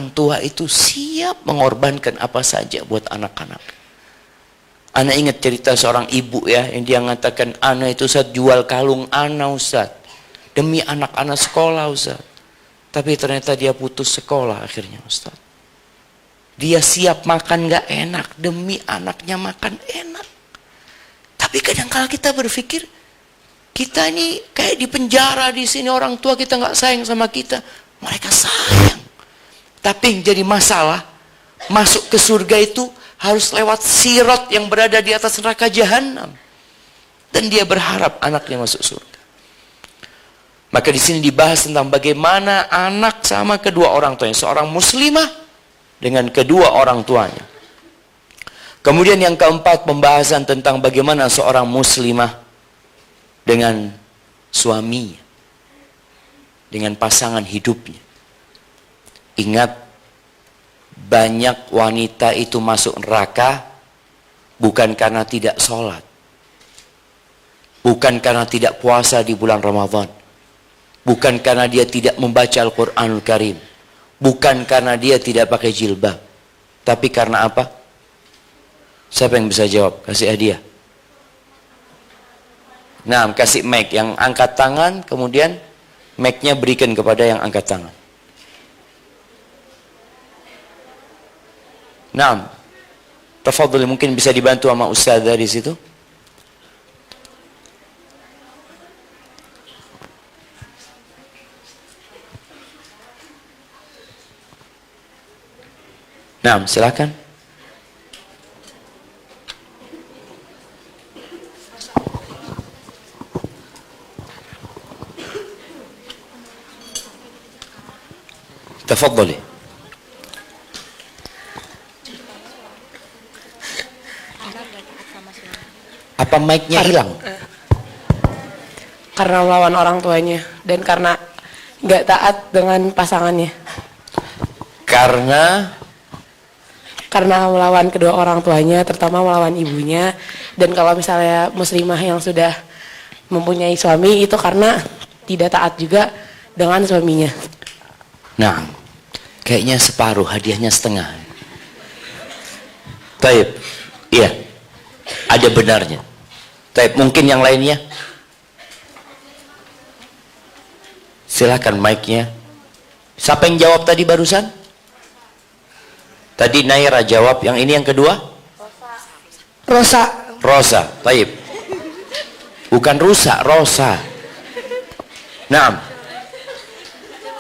orang tua itu siap mengorbankan apa saja buat anak-anak. Ana ingat cerita seorang ibu ya, yang dia mengatakan, ana itu Ustaz jual kalung ana Ustaz, demi anak-anak sekolah Ustaz. Tapi ternyata dia putus sekolah akhirnya Ustaz. Dia siap makan gak enak demi anaknya makan enak. Tapi kadang-kala kita berpikir, kita ini kayak di penjara di sini, orang tua kita gak sayang sama kita. Mereka sayang. Tapi yang jadi masalah, masuk ke surga itu harus lewat sirat yang berada di atas neraka jahanam. Dan dia berharap anaknya masuk surga. Maka di sini dibahas tentang bagaimana anak sama kedua orang tuanya. Seorang muslimah dengan kedua orang tuanya. Kemudian yang keempat, pembahasan tentang bagaimana seorang muslimah dengan suaminya, dengan pasangan hidupnya. Ingat, banyak wanita itu masuk neraka bukan karena tidak sholat, bukan karena tidak puasa di bulan Ramadan, bukan karena dia tidak membaca Al-Quranul Karim, bukan karena dia tidak pakai jilbab, tapi karena apa? Siapa yang bisa jawab? Kasih hadiah. Nah, kasih mic yang angkat tangan, kemudian mic-nya berikan kepada yang angkat tangan. Nah, tafadhol, mungkin bisa dibantu sama Ustaz dari situ. Nah, silakan. Tafadholi. Apa mic-nya hilang? Karena melawan orang tuanya dan karena nggak taat dengan pasangannya. Karena Melawan kedua orang tuanya, terutama melawan ibunya. Dan kalau misalnya muslimah yang sudah mempunyai suami, itu karena tidak taat juga dengan suaminya. Nah, kayaknya separuh, hadiahnya setengah. Taib, iya, ada benarnya. Taib, mungkin yang lainnya. Silakan mic-nya. Siapa yang jawab tadi barusan? Tadi Naira jawab, yang ini yang kedua? Rosa, taib. Bukan rusak, Rosa. Naam.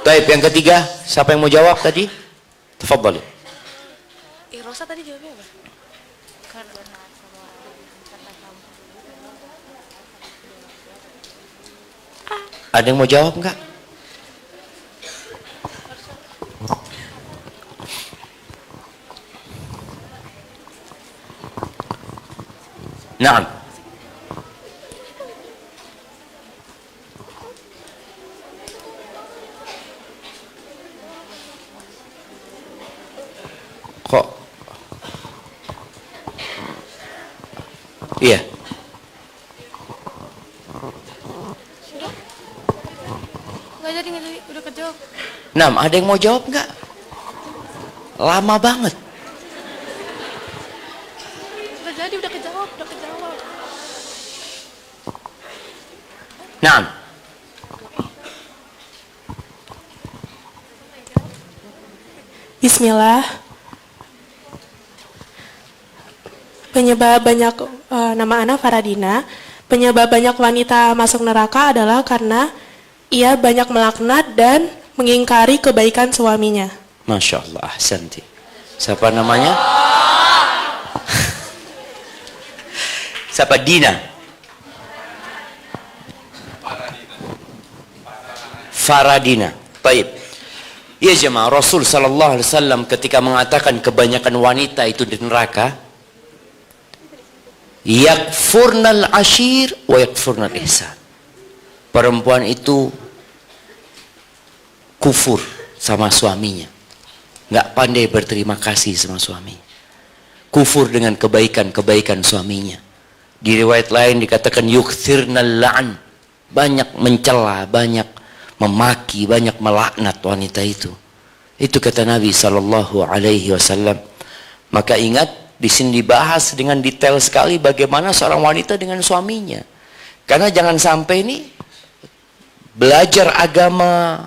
Taib, yang ketiga, siapa yang mau jawab tadi? Tafadhali. Rosa tadi jawabnya apa? Ada yang mau jawab enggak? Naam. Kok? Iya. Nggak jadi, udah kejawab. Naam, ada yang mau jawab enggak? Lama banget. Udah jadi, udah kejawab. Naam. Bismillah. Penyebab banyak nama Ana Faradina. Penyebab banyak wanita masuk neraka adalah karena ia banyak melaknat dan mengingkari kebaikan suaminya. Masya Allah, ahsanti. Siapa namanya? Siapa? Dina? Faradina. Baik. Ya jemaah, Rasul sallallahu alaihi wasallam ketika mengatakan kebanyakan wanita itu di neraka, yakfurnal ashir wa yakfurnal ihsan. Perempuan itu kufur sama suaminya, nggak pandai berterima kasih sama suami, kufur dengan kebaikan-kebaikan suaminya. Di riwayat lain dikatakan yukthirnal la'an, banyak mencela, banyak memaki, banyak melaknat wanita itu. Itu kata Nabi Sallallahu Alaihi Wasallam. Maka ingat, di sini dibahas dengan detail sekali bagaimana seorang wanita dengan suaminya. Karena jangan sampai ini belajar agama,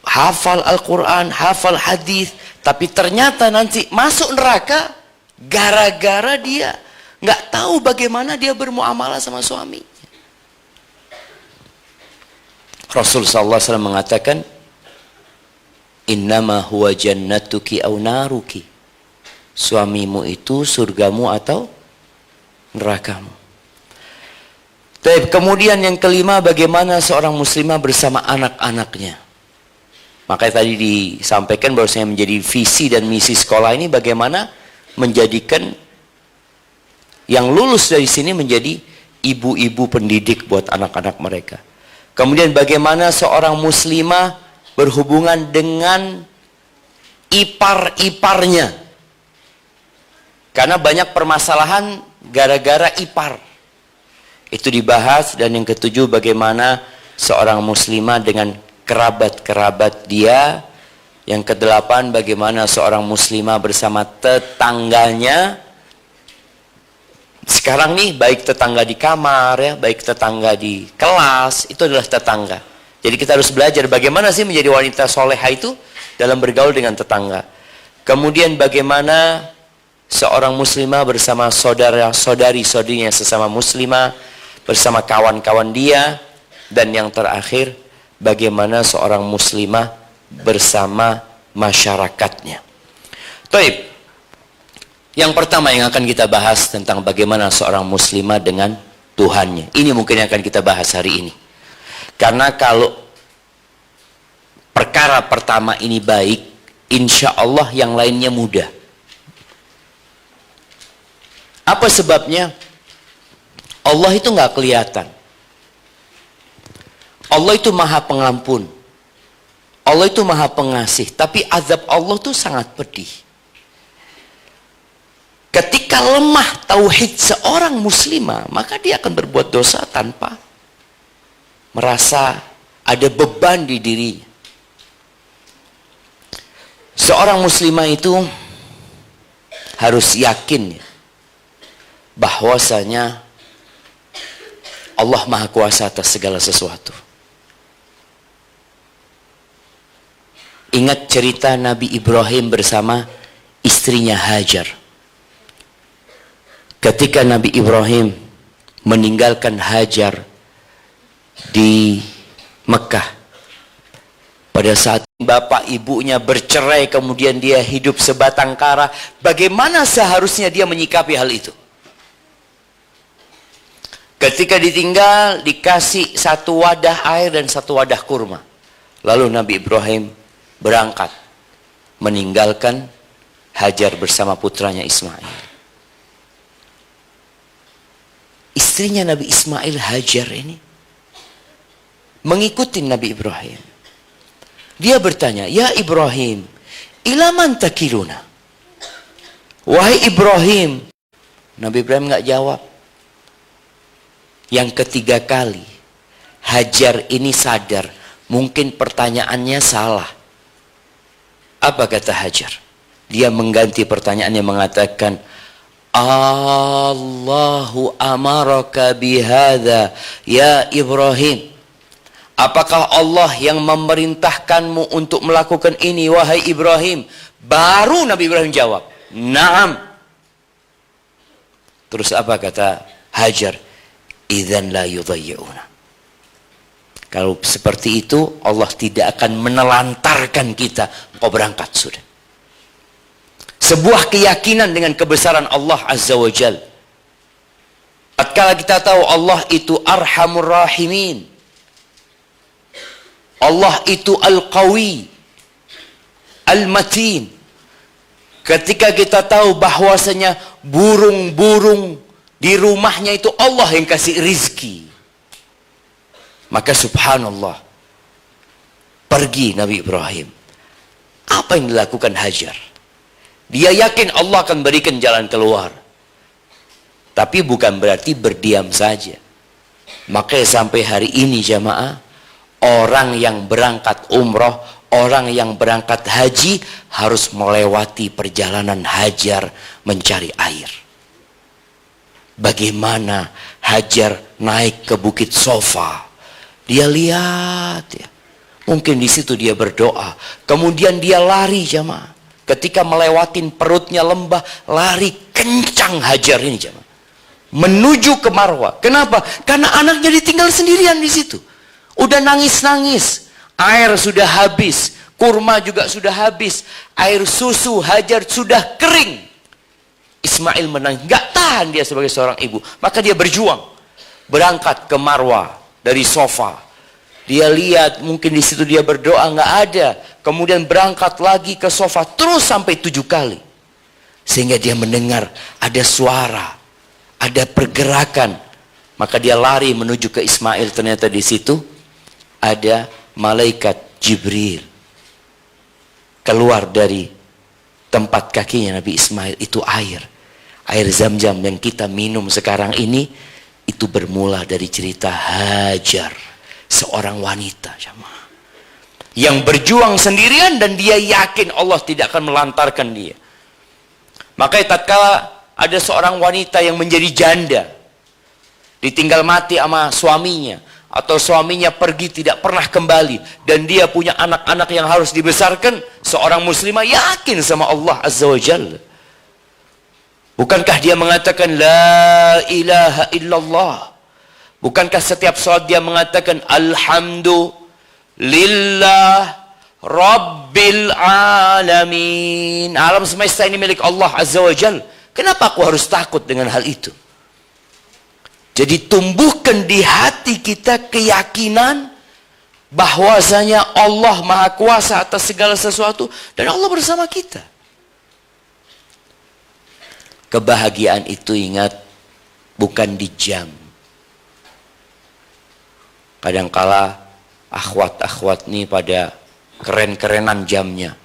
hafal Al-Quran, hafal hadis, tapi ternyata nanti masuk neraka gara-gara dia nggak tahu bagaimana dia bermuamalah sama suami. Rasul sallallahu alaihi wasallam mengatakan, innama huwa jannatuki au naruki. Suamimu itu surgamu atau nerakamu. Kemudian yang kelima, bagaimana seorang muslimah bersama anak-anaknya. Makanya tadi disampaikan bahwasanya menjadi visi dan misi sekolah ini bagaimana menjadikan yang lulus dari sini menjadi ibu-ibu pendidik buat anak-anak mereka. Kemudian bagaimana seorang muslimah berhubungan dengan ipar-iparnya. Karena banyak permasalahan gara-gara ipar. Itu dibahas. Dan yang ketujuh, bagaimana seorang muslimah dengan kerabat-kerabat dia. Yang kedelapan, bagaimana seorang muslimah bersama tetangganya. Sekarang nih, baik tetangga di kamar, ya, baik tetangga di kelas, itu adalah tetangga. Jadi kita harus belajar bagaimana sih menjadi wanita soleha itu dalam bergaul dengan tetangga. Kemudian bagaimana seorang muslimah bersama saudara-saudari-saudarinya sesama muslimah, bersama kawan-kawan dia. Dan yang terakhir, bagaimana seorang muslimah bersama masyarakatnya. Taib. Yang pertama yang akan kita bahas tentang bagaimana seorang muslimah dengan Tuhannya. Ini mungkin yang akan kita bahas hari ini. Karena kalau perkara pertama ini baik, insya Allah yang lainnya mudah. Apa sebabnya? Allah itu nggak kelihatan. Allah itu maha pengampun. Allah itu maha pengasih. Tapi azab Allah itu sangat pedih. Ketika lemah tauhid seorang muslimah, maka dia akan berbuat dosa tanpa merasa ada beban di dirinya. Seorang muslimah itu harus yakin bahwasanya Allah Maha Kuasa atas segala sesuatu. Ingat cerita Nabi Ibrahim bersama istrinya Hajar. Ketika Nabi Ibrahim meninggalkan Hajar di Mekah, pada saat bapak ibunya bercerai, kemudian dia hidup sebatang kara, bagaimana seharusnya dia menyikapi hal itu? Ketika ditinggal, dikasih satu wadah air dan satu wadah kurma. Lalu Nabi Ibrahim berangkat meninggalkan Hajar bersama putranya Ismail. Istrinya Nabi Ismail, Hajar ini mengikuti Nabi Ibrahim. Dia bertanya, "Ya Ibrahim, ila man takiluna?" Wahai Ibrahim. Nabi Ibrahim nggak jawab. Yang ketiga kali, Hajar ini sadar, mungkin pertanyaannya salah. Apa kata Hajar? Dia mengganti pertanyaannya mengatakan, Allahu amaraka bihadza ya Ibrahim. Apakah Allah yang memerintahkanmu untuk melakukan ini, wahai Ibrahim? Baru Nabi Ibrahim jawab, "Naam." Terus apa kata Hajar? Idzan la yudayyi'una. Kalau seperti itu, Allah tidak akan menelantarkan kita. Engkau berangkat sudah. Sebuah keyakinan dengan kebesaran Allah Azza wa Jal. Tatkala kita tahu Allah itu Arhamur Rahimin, Allah itu Al-Qawi, Al-Matin. Ketika kita tahu bahwasanya burung-burung di rumahnya itu Allah yang kasih rizki, maka subhanallah, pergi Nabi Ibrahim. Apa yang dilakukan Hajar? Dia yakin Allah akan berikan jalan keluar. Tapi bukan berarti berdiam saja. Makanya sampai hari ini jamaah, orang yang berangkat umroh, Orang yang berangkat haji harus melewati perjalanan Hajar mencari air. Bagaimana Hajar naik ke Bukit Sofa. Dia lihat ya. Mungkin di situ dia berdoa. Kemudian dia lari jamaah. Ketika melewatin perutnya lembah, lari kencang Hajar ini jamaah. Menuju ke Marwah. Kenapa? Karena anaknya ditinggal sendirian di situ. Udah nangis-nangis. Air sudah habis, kurma juga sudah habis, air susu Hajar sudah kering. Ismail menangis, gak tahan dia sebagai seorang ibu. Maka dia berjuang, berangkat ke Marwah dari Sofa. Dia lihat, mungkin di situ dia berdoa, gak ada. Kemudian berangkat lagi ke Sofa, terus sampai 7 kali. Sehingga dia mendengar ada suara, ada pergerakan. Maka dia lari menuju ke Ismail. Ternyata di situ ada malaikat Jibril keluar dari tempat kakinya Nabi Ismail. Itu air Zam-Zam yang kita minum sekarang ini. Itu bermula dari cerita Hajar, seorang wanita yang berjuang sendirian, dan dia yakin Allah tidak akan melantarkan dia. Makanya tatkala ada seorang wanita yang menjadi janda, ditinggal mati sama suaminya, atau suaminya pergi tidak pernah kembali, dan dia punya anak-anak yang harus dibesarkan, seorang muslimah yakin sama Allah Azza wa Jalla. Bukankah dia mengatakan la ilaha illallah? Bukankah setiap salat dia mengatakan alhamdulillah rabbil alamin, alam semesta ini milik Allah Azza wa Jalla. Kenapa aku harus takut dengan hal itu? Jadi tumbuhkan di hati kita keyakinan bahwasanya Allah Maha Kuasa atas segala sesuatu, dan Allah bersama kita. Kebahagiaan itu, ingat, bukan di jam. Kadangkala akhwat-akhwat nih pada keren-kerenan jamnya.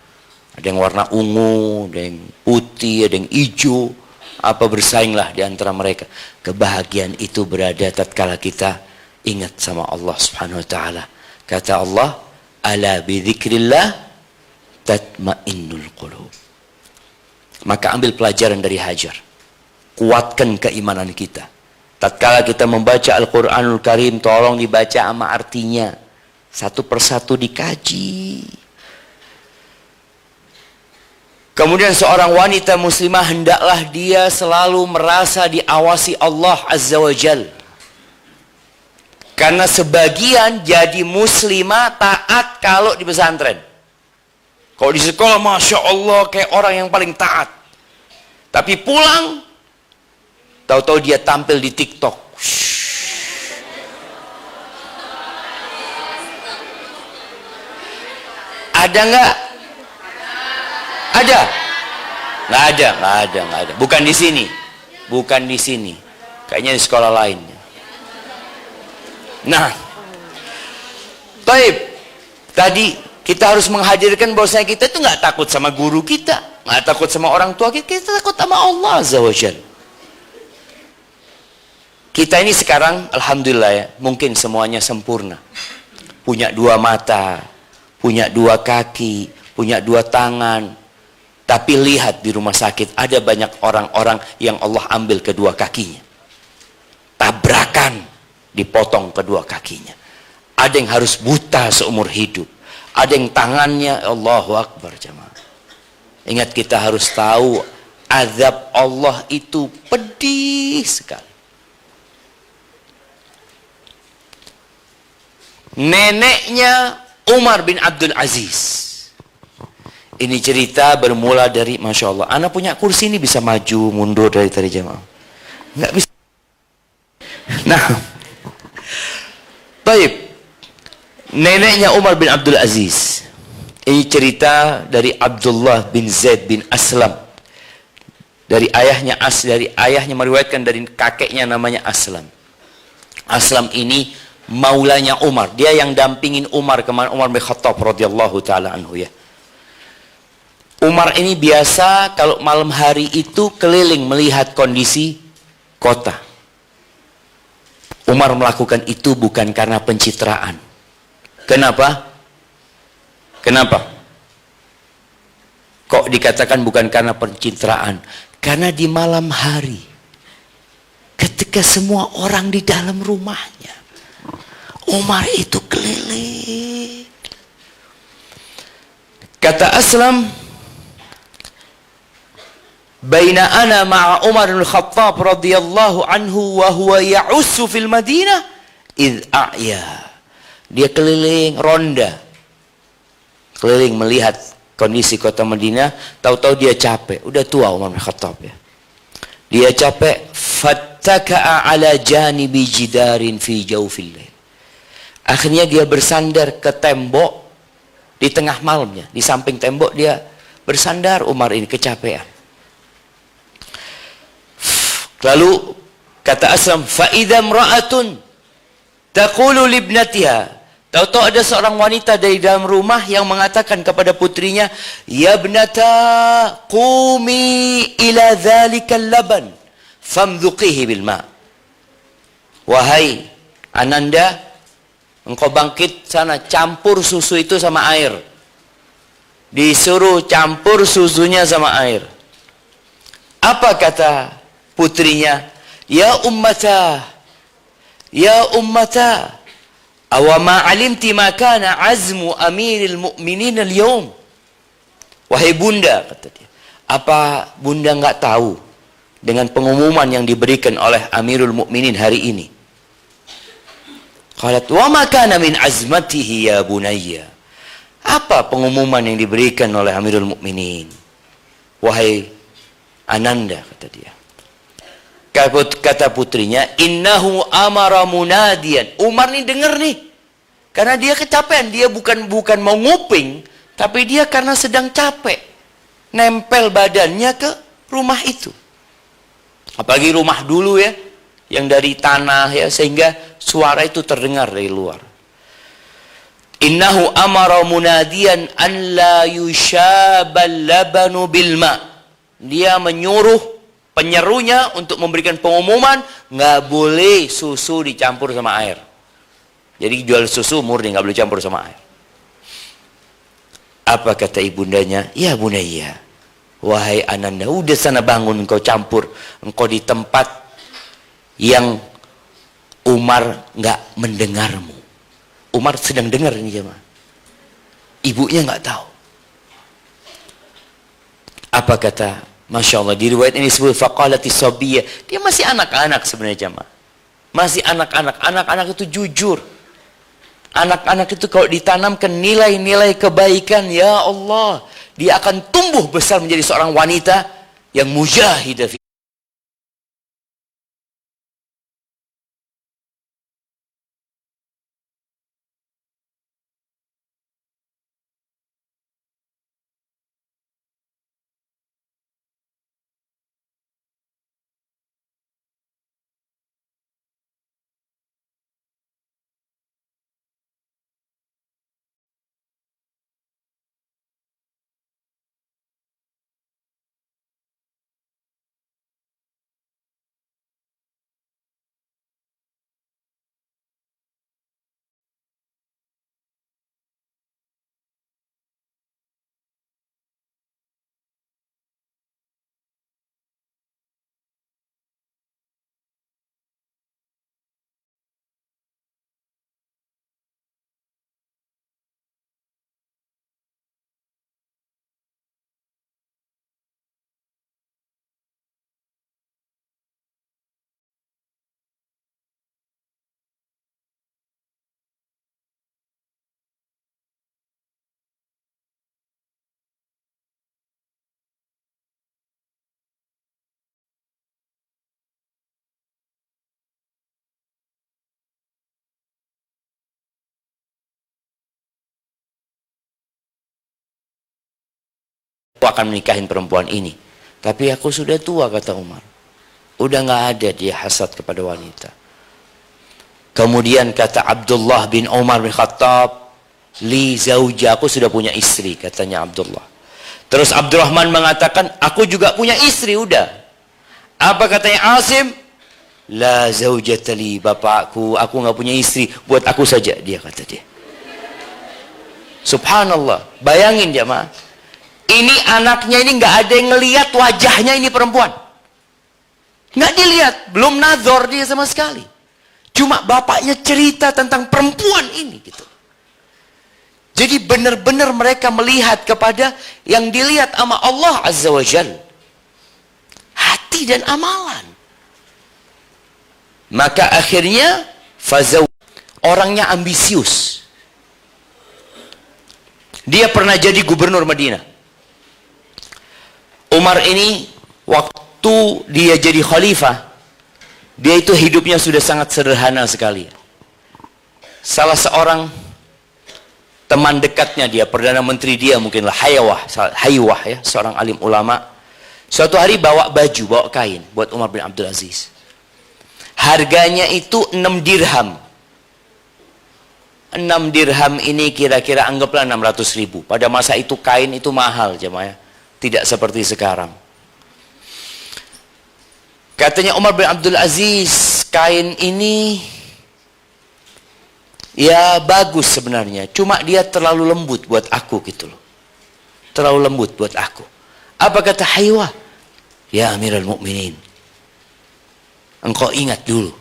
Ada yang warna ungu, ada yang putih, ada yang hijau. Apa bersainglah di antara mereka. Kebahagiaan itu berada tatkala kita ingat sama Allah Subhanahu wa taala. Kata Allah, ala bidzikrillah tatmainnul qulub. Maka ambil pelajaran dari Hajar. Kuatkan keimanan kita. Tatkala kita membaca Al-Qur'anul Karim, tolong dibaca sama artinya. Satu persatu dikaji. Kemudian seorang wanita muslimah hendaklah dia selalu merasa diawasi Allah Azza wa Jal. Karena sebagian jadi muslimah taat kalau di pesantren. Kalau di sekolah Masya Allah kayak orang yang paling taat. Tapi pulang, tahu-tahu dia tampil di TikTok. Ada nggak? Ada? Nggak ada. Bukan di sini. Kayaknya di sekolah lain. Nah, taib. Tadi kita harus menghadirkan bahwasanya kita itu nggak takut sama guru kita, nggak takut sama orang tua kita, kita takut sama Allah Azza wa Jalla. Kita ini sekarang, alhamdulillah ya, mungkin semuanya sempurna. Punya 2 mata, punya 2 kaki, punya 2 tangan. Tapi lihat di rumah sakit, ada banyak orang-orang yang Allah ambil kedua kakinya. Tabrakan, dipotong kedua kakinya. Ada yang harus buta seumur hidup. Ada yang tangannya, Allahu Akbar jamaah. Ingat, kita harus tahu, azab Allah itu pedih sekali. Neneknya Umar bin Abdul Aziz. Ini cerita bermula dari, Masya Allah, anak punya kursi ini bisa maju mundur dari tadi jamaah. Nggak bisa. Nah, baik. Neneknya Umar bin Abdul Aziz. Ini cerita dari Abdullah bin Zaid bin Aslam. Dari ayahnya meriwayatkan dari kakeknya namanya Aslam. Aslam ini maulanya Umar. Dia yang dampingin Umar kemana Umar bin Khattab radhiyallahu taala anhu ya. Umar ini biasa kalau malam hari itu keliling melihat kondisi kota. Umar melakukan itu bukan karena pencitraan. Kenapa? Kenapa? Kok dikatakan bukan karena pencitraan? Karena di malam hari, ketika semua orang di dalam rumahnya, Umar itu keliling. Kata Aslam, baina ana ma'a Umar bin Khattab radhiyallahu anhu wa huwa ya'ussu fil Madinah id a'ya. Dia keliling ronda, keliling melihat kondisi kota Madinah. Tahu-tahu dia capek, udah tua Umar bin Khattab ya. Dia capek, fattaka'a ala janibi jidarin fi jawfil lail. Akhirnya dia bersandar ke tembok di tengah malamnya, di samping tembok dia bersandar. Umar ini kecapean. Lalu kata Aslam, fa idza imra'atun taqulu li ibnatiha. Tahu-tahu ada seorang wanita dari dalam rumah yang mengatakan kepada putrinya, ya ibnata qumi ila dzalikal laban famdhuqihi bil ma. Wahai Ananda, engkau bangkit sana, campur susu itu sama air. Disuruh campur susunya sama air. Apa kata putrinya? Ya ummata, ya ummata, awama alimti ma kana azmu amiril mu'minin al-yawm. Wahai bunda, kata dia, apa bunda enggak tahu dengan pengumuman yang diberikan oleh Amirul Mukminin hari ini? Qalat wa ma kana min azmatihi ya bunayya. Apa pengumuman yang diberikan oleh Amirul Mukminin? Wahai Ananda, kata dia. Kata putrinya, innahu amara munadian. Umar nih dengar nih, karena dia kecapean. Dia bukan mau nguping, tapi dia karena sedang capek, nempel badannya ke rumah itu. Apalagi rumah dulu ya, yang dari tanah ya, sehingga suara itu terdengar dari luar. Innahu amara munadian an la yushabal labanu bil ma. Dia menyuruh penyerunya untuk memberikan pengumuman, nggak boleh susu dicampur sama air. Jadi jual susu murni, nggak boleh campur sama air. Apa kata ibundanya? Ya bunayya, wahai Ananda, udah sana bangun, engkau campur. Engkau di tempat yang Umar nggak mendengarmu. Umar sedang dengar ini jemaah. Ibunya nggak tahu. Apa kata? Masya Allah, di riwayat ini disebut faqalati sabiyah. Dia masih anak-anak sebenarnya jemaah. Masih anak-anak. Anak-anak itu jujur. Anak-anak itu kalau ditanamkan nilai-nilai kebaikan, ya Allah, dia akan tumbuh besar menjadi seorang wanita yang mujahidah. Akan menikahin perempuan ini, tapi aku sudah tua, kata Umar. Udah nggak ada dia hasad kepada wanita. Kemudian kata Abdullah bin Umar bin Khattab, li zauja, aku sudah punya istri, katanya Abdullah. Terus Abdurrahman mengatakan, aku juga punya istri, udah. Apa katanya Asim? La zaujatali, bapakku, aku nggak punya istri, buat aku saja, dia kata dia. Subhanallah. Bayangin jemaah. Ini anaknya ini nggak ada yang ngelihat wajahnya ini perempuan. Nggak dilihat. Belum nazar dia sama sekali. Cuma bapaknya cerita tentang perempuan ini gitu. Jadi benar-benar mereka melihat kepada yang dilihat sama Allah Azza wa Jalla. Hati dan amalan. Maka akhirnya fazaw, orangnya ambisius. Dia pernah jadi gubernur Madinah. Umar ini waktu dia jadi khalifah, dia itu hidupnya sudah sangat sederhana sekali. Salah seorang teman dekatnya dia, perdana menteri dia mungkinlah Haywah ya, seorang alim ulama. Suatu hari bawa baju, bawa kain buat Umar bin Abdul Aziz. Harganya itu 6 dirham. 6 dirham ini kira-kira anggaplah 600.000. Pada masa itu kain itu mahal jemaah. Tidak seperti sekarang. Katanya Umar bin Abdul Aziz, kain ini ya bagus sebenarnya. Cuma dia terlalu lembut buat aku gitu loh. Terlalu lembut buat aku. Apa kata Haywah? Ya Amirul Mukminin, engkau ingat dulu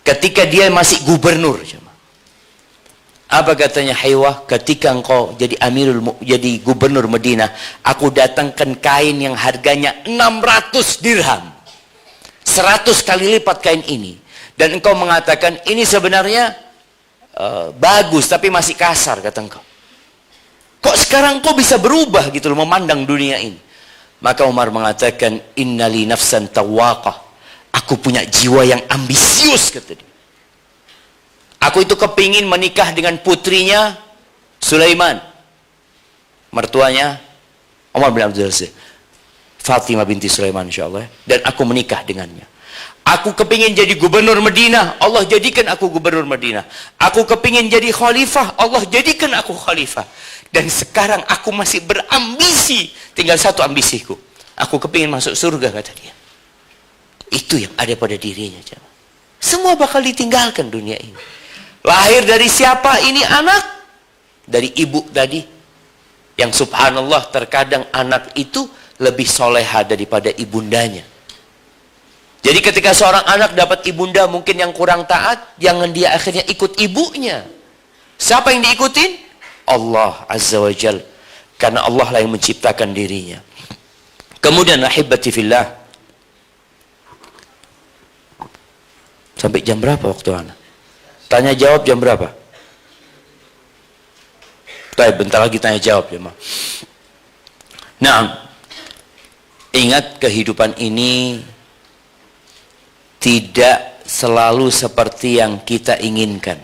ketika dia masih gubernur. Apa katanya Haywah? Ketika engkau jadi jadi gubernur Madinah, aku datangkan kain yang harganya 600 dirham. 100 kali lipat kain ini. Dan engkau mengatakan ini sebenarnya bagus tapi masih kasar, kata engkau. Kok sekarang engkau bisa berubah gitu loh memandang dunia ini? Maka Umar mengatakan, innali nafsan tawaqah. Aku punya jiwa yang ambisius, kata dia. Aku itu kepingin menikah dengan putrinya Sulaiman, mertuanya Umar bin Abdul Aziz, Fatimah binti Sulaiman insyaallah. Dan aku menikah dengannya. Aku kepingin jadi gubernur Madinah, Allah jadikan aku gubernur Madinah. Aku kepingin jadi khalifah, Allah jadikan aku khalifah. Dan sekarang aku masih berambisi, tinggal satu ambisiku, aku kepingin masuk surga, kata dia. Itu yang ada pada dirinya. Semua bakal ditinggalkan dunia ini. Lahir dari siapa ini anak? Dari ibu tadi. Yang subhanallah terkadang anak itu lebih soleha daripada ibundanya. Jadi ketika seorang anak dapat ibunda mungkin yang kurang taat, jangan dia akhirnya ikut ibunya. Siapa yang diikutin? Allah Azza wa Jal. Karena Allah lah yang menciptakan dirinya. Kemudian ahibati fillah. Sampai jam berapa waktu anak? Tanya jawab jam berapa? Baik, bentar lagi tanya jawab ya, Ma. Nah, ingat kehidupan ini tidak selalu seperti yang kita inginkan.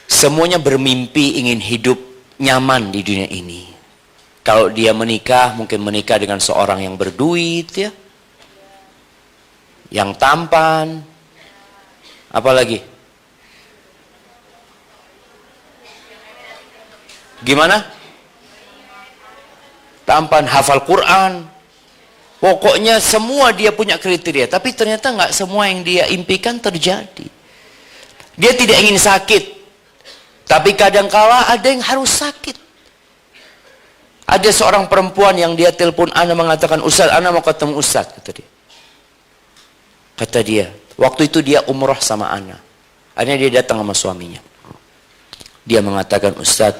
Semuanya bermimpi ingin hidup nyaman di dunia ini. Kalau dia menikah, mungkin menikah dengan seorang yang berduit ya, yang tampan, apalagi gimana? Tampan, hafal Quran. Pokoknya semua dia punya kriteria. Tapi ternyata nggak semua yang dia impikan terjadi. Dia tidak ingin sakit. Tapi kadangkala ada yang harus sakit. Ada seorang perempuan yang dia telepon ana mengatakan, Ustaz, ana mau ketemu Ustaz, kata dia. Kata dia, waktu itu dia umrah sama ana. Akhirnya dia datang sama suaminya. Dia mengatakan, Ustaz,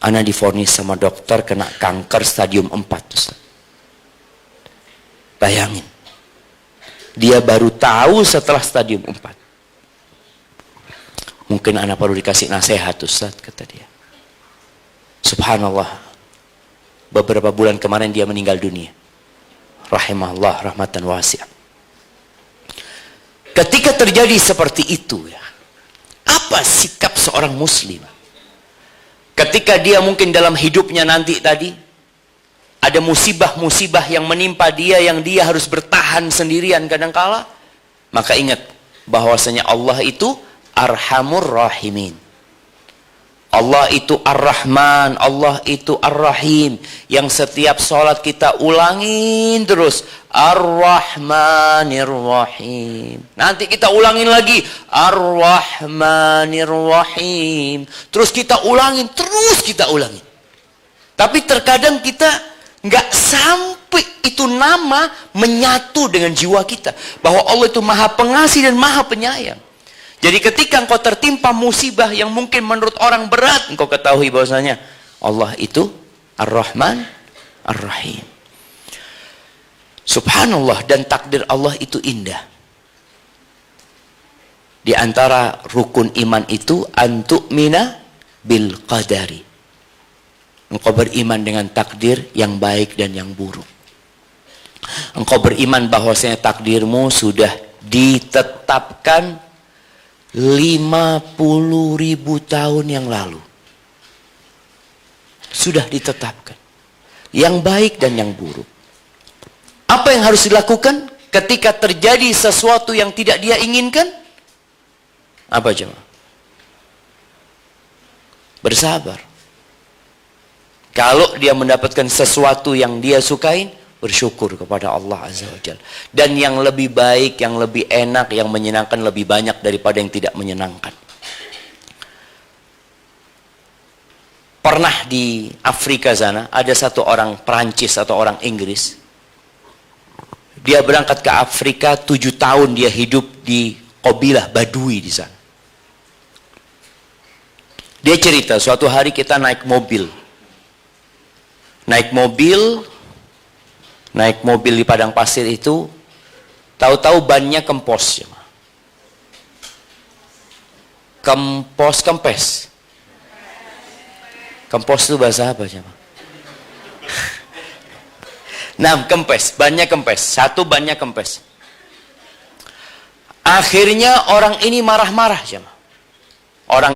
ana divonis sama dokter kena kanker stadium 4, Ustaz. Bayangin. Dia baru tahu setelah stadium 4. Mungkin anak perlu dikasih nasihat, Ustaz, kata dia. Subhanallah. Beberapa bulan kemarin dia meninggal dunia. Rahimahullah rahmatan wasi'ah. Ketika terjadi seperti itu ya, apa sikap seorang muslim? Ketika dia mungkin dalam hidupnya nanti tadi ada musibah-musibah yang menimpa dia, yang dia harus bertahan sendirian kadangkala, maka ingat bahwasanya Allah itu Arhamur Rahimin. Allah itu Ar-Rahman, Allah itu Ar-Rahim. Yang setiap sholat kita ulangin terus. Ar-Rahmanir Rahim. Nanti kita ulangin lagi. Ar-Rahmanir Rahim. Terus kita ulangin, terus kita ulangin. Tapi terkadang kita nggak sampai itu nama menyatu dengan jiwa kita. Bahwa Allah itu maha pengasih dan maha penyayang. Jadi ketika engkau tertimpa musibah yang mungkin menurut orang berat, engkau ketahui bahwasanya Allah itu Ar-Rahman, Ar-Rahim. Subhanallah, dan takdir Allah itu indah. Di antara rukun iman itu antu'mina bil qadari. Engkau beriman dengan takdir yang baik dan yang buruk. Engkau beriman bahwasanya takdirmu sudah ditetapkan 50.000 tahun yang lalu. Sudah ditetapkan. Yang baik dan yang buruk. Apa yang harus dilakukan ketika terjadi sesuatu yang tidak dia inginkan? Apa jemaah? Bersabar. Kalau dia mendapatkan sesuatu yang dia sukain, bersyukur kepada Allah Azza wa Jalla. Dan yang lebih baik, yang lebih enak, yang menyenangkan lebih banyak daripada yang tidak menyenangkan. Pernah di Afrika sana, ada satu orang Perancis atau orang Inggris. Dia berangkat ke Afrika, 7 tahun dia hidup di kabilah Badui di sana. Dia cerita, suatu hari kita naik mobil. Naik mobil di padang pasir itu, tahu-tahu bannya kempes. Kempes. Kempes itu bahasa apa? Nah, kempes, bannya kempes. Satu bannya kempes. Akhirnya orang ini marah-marah. Orang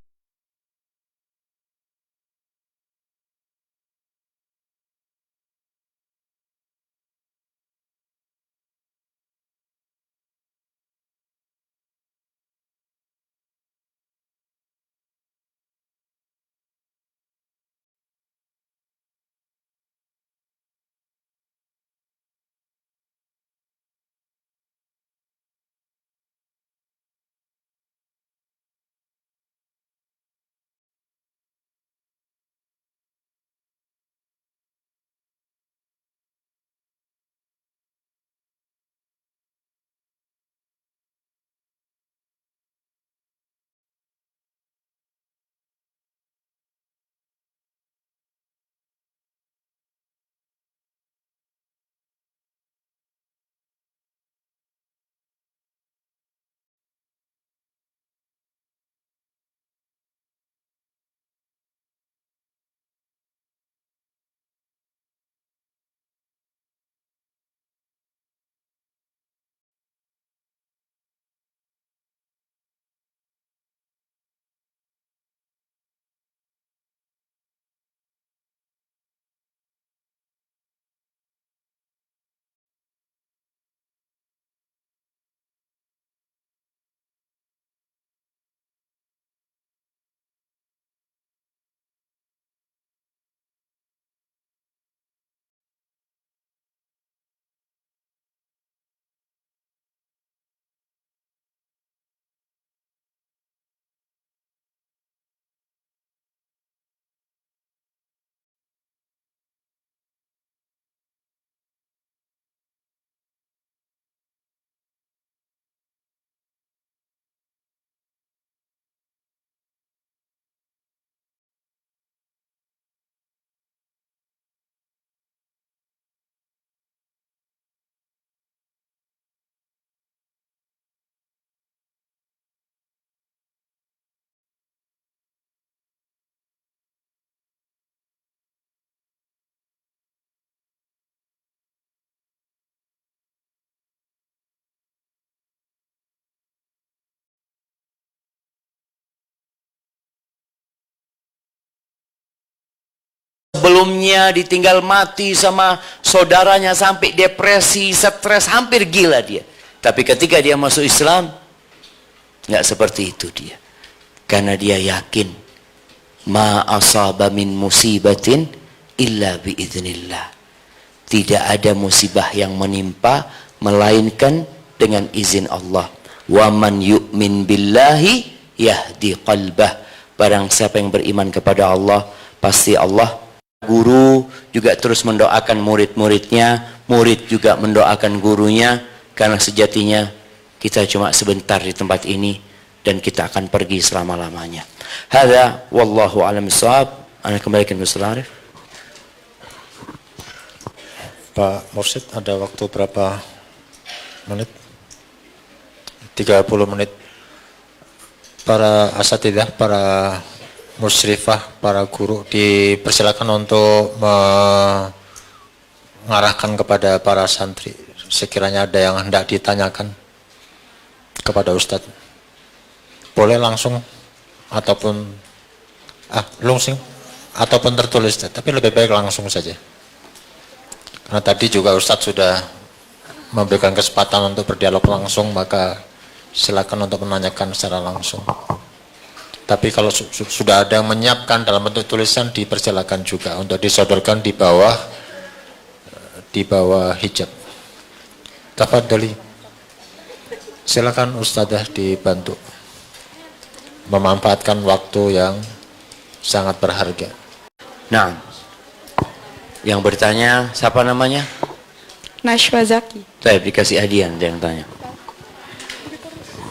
sebelumnya ditinggal mati sama saudaranya sampai depresi, stres, hampir gila dia. Tapi ketika dia masuk Islam, nggak seperti itu dia. Karena dia yakin ma asaba min musibatin illa biiznillah. Tidak ada musibah yang menimpa melainkan dengan izin Allah. Wa man yu'min billahi yahdi qalbah. Barang siapa yang beriman kepada Allah, pasti Allah. Guru juga terus mendoakan murid-muridnya, murid juga mendoakan gurunya, karena sejatinya kita cuma sebentar di tempat ini dan kita akan pergi selama-lamanya. Hadza wallahu a'lam bissawab. Ana kembalikan Ustaz Arif. Pak Mursyid, ada waktu berapa menit? 30 menit. Para asatidzah, para musyrifah, para guru dipersilakan untuk mengarahkan kepada para santri sekiranya ada yang hendak ditanyakan kepada Ustadz. Boleh langsung ataupun langsung ataupun tertulis, tapi lebih baik langsung saja. Karena tadi juga Ustadz sudah memberikan kesempatan untuk berdialog langsung, maka silakan untuk menanyakan secara langsung. Tapi kalau sudah ada yang menyiapkan dalam bentuk tulisan, dipersilakan juga untuk disodorkan di bawah hijab. Tafadhali. Silakan Ustadzah dibantu memanfaatkan waktu yang sangat berharga. Nah, yang bertanya siapa namanya? Nashwa Zaki. Baik, dikasih hadiah yang tanya.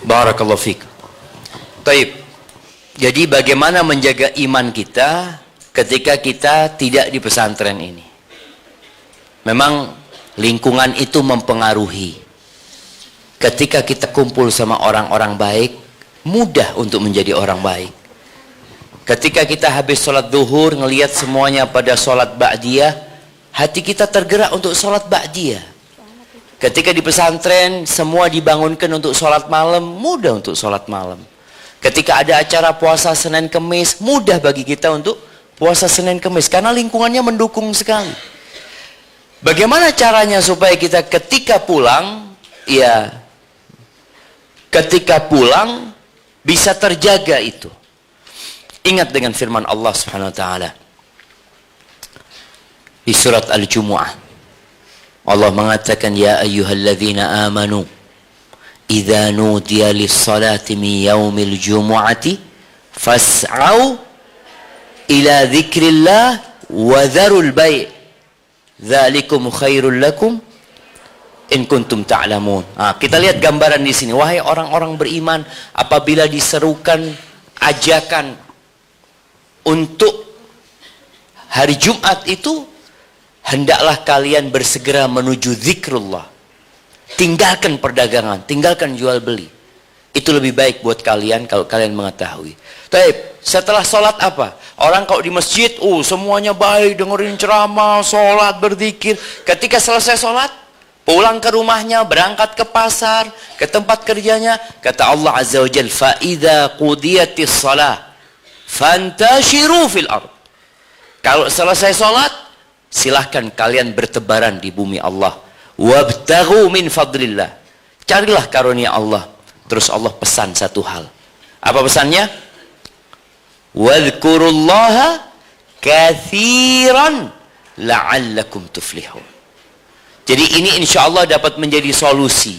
Barakallahu fiik. Baik. Jadi bagaimana menjaga iman kita ketika kita tidak di pesantren ini? Memang lingkungan itu mempengaruhi. Ketika kita kumpul sama orang-orang baik, mudah untuk menjadi orang baik. Ketika kita habis sholat duhur, ngelihat semuanya pada sholat ba'diyah, hati kita tergerak untuk sholat ba'diyah. Ketika di pesantren, semua dibangunkan untuk sholat malam, mudah untuk sholat malam. Ketika ada acara puasa Senin Kemis, mudah bagi kita untuk puasa Senin Kemis, karena lingkungannya mendukung sekali. Bagaimana caranya supaya kita ketika pulang, ketika pulang bisa terjaga itu? Ingat dengan firman Allah Subhanahu wa taala di surat Al-Jumu'ah. Allah mengatakan, ya ayyuhalladzina amanu idza nudiya lis-salati min yaumil jumu'ati fas'au ila dzikrillah wa dzarul bai'. Dzalikum khairul lakum in kuntum ta'lamun. Kita lihat gambaran di sini. Wahai orang-orang beriman, apabila diserukan ajakan untuk hari Jumat itu, hendaklah kalian bersegera menuju zikrullah. Tinggalkan perdagangan, tinggalkan jual beli. Itu lebih baik buat kalian kalau kalian mengetahui. Taib, setelah sholat apa? Orang kalau di masjid, semuanya baik, dengerin ceramah, sholat, berzikir. Ketika selesai sholat, pulang ke rumahnya, berangkat ke pasar, ke tempat kerjanya. Kata Allah Azza wa Jalla, فَإِذَا قُضِيَتِ الصَّلَاةِ فَانْتَشِرُوا فِي الْأَرْضِ. Kalau selesai sholat, silahkan kalian bertebaran di bumi Allah. وَابْتَغُوا مِنْ فَضْلِ اللَّهِ. Carilah karunia Allah. Terus Allah pesan satu hal. Apa pesannya? وَاذْكُرُوا اللَّهَ كَثِيرًا لَعَلَّكُمْ تُفْلِحُونَ. Jadi ini insya Allah dapat menjadi solusi.